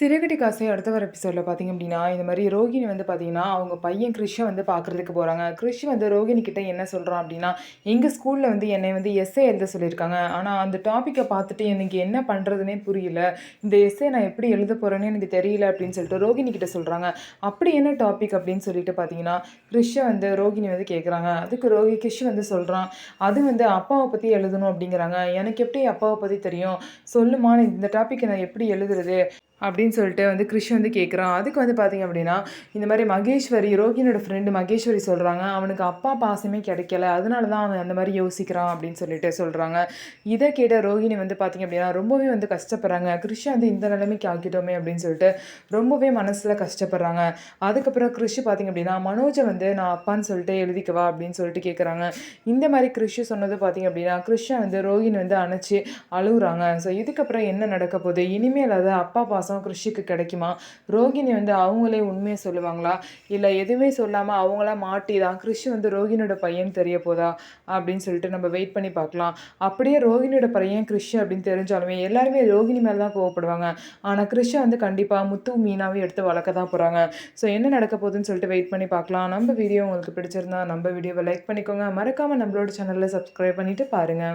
சிறகடி காசை அடுத்த வர எபிசோட்ல பார்த்தீங்க அப்படின்னா, இந்த மாரி ரோகிணி வந்து பார்த்தீங்கன்னா, அவங்க பையன் கிரிஷ வந்து பார்க்குறதுக்கு போறாங்க. கிரிஷ் வந்து ரோகிணி கிட்ட என்ன சொல்றான் அப்படின்னா, "எங்க ஸ்கூல்ல வந்து என்னைய வந்து எஸ்ஸே எழுத சொல்லியிருக்காங்க. ஆனா அந்த டாப்பிக்க பார்த்துட்டு எனக்கு என்ன பண்றதுன்னே புரியல. இந்த எஸ்ஸே நான் எப்படி எழுத போறேன்னு எனக்கு தெரியல" அப்படின்னு சொல்லிட்டு ரோகிணி கிட்ட சொல்றாங்க. "அப்படி என்ன டாபிக்?" அப்படின்னு சொல்லிட்டு பார்த்தீங்கன்னா, கிரிஷ வந்து ரோகிணி வந்து கேட்குறாங்க. அதுக்கு கிரிஷ் வந்து சொல்றான், "அது வந்து அப்பாவ பத்தி எழுதணும்" அப்படிங்கிறாங்க. "எனக்கு எப்படி அப்பாவ பத்தி தெரியும்? சொல்லுமா, இந்த டாபிக்க நான் எப்படி எழுதுறது?" அப்படின்னு சொல்லிட்டு வந்து கிரிஷ் வந்து கேட்குறான். அதுக்கு வந்து பார்த்தீங்க அப்படின்னா, இந்த மாரி மகேஸ்வரி, ரோகிணியோட ஃப்ரெண்டு மகேஸ்வரி சொல்றாங்க, "அவனுக்கு அப்பா பாசமே கிடைக்கல. அதனால தான் அவன் அந்த மாரி யோசிக்கிறான்" அப்படின்னு சொல்லிட்டு சொல்றாங்க. இத கேட்ட ரோகிணி வந்து பார்த்தீங்க அப்படின்னா, ரொம்பவே வந்து கஷ்டப்படுறாங்க. கிரிஷ வந்து இந்த நிலைமைக்கு ஆக்கிட்டோமே அப்படின்னு சொல்லிட்டு ரொம்பவே மனசுல கஷ்டப்படுறாங்க. அதுக்கப்புறம் கிரிஷ் பார்த்தீங்க அப்படின்னா, மனோஜ வந்து நான் அப்பான்னு சொல்லிட்டு எழுதிக்கவா அப்படின்னு சொல்லிட்டு கேட்குறாங்க. இந்த மாரி கிரிஷ் சொன்னது பார்த்தீங்க அப்படின்னா, கிரிஷ வந்து ரோகிணி வந்து அணைச்சு அழுவுறாங்க. ஸோ இதுக்கப்புறம் என்ன நடக்க போகுது? இனிமேல் அது அப்பா பாசம் கிரிஷுக்கு கிடைக்குமா? ரோகிணி வந்து அவங்களே உண்மைய சொல்லுவாங்களா? இல்ல எதுவுமே சொல்லாம அவங்களா மாட்டி தான் கிரிஷ் வந்து ரோகிணியோட பையன்னு தெரிய போதா? அப்படின்னு சொல்லிட்டு நம்ம வெயிட் பண்ணி பார்க்கலாம். அப்படியே ரோகிணியோட பையன் கிரிஷ் அப்படின்னு தெரிஞ்சாலுமே எல்லாருமே ரோகிணி மேல தான் கோவப்படுவாங்க. ஆனா கிரிஷ வந்து கண்டிப்பா முத்து, மீனாவையும் எடுத்து வளர்க்க தான் போறாங்க. ஸோ என்ன நடக்க போகுதுன்னு சொல்லிட்டு வெயிட் பண்ணி பார்க்கலாம். நம்ம வீடியோ உங்களுக்கு பிடிச்சிருந்தா நம்ம வீடியோவை லைக் பண்ணிக்கோங்க. மறக்காம நம்மளோட சேனல்ல சப்ஸ்கிரைப் பண்ணிட்டு பாருங்க.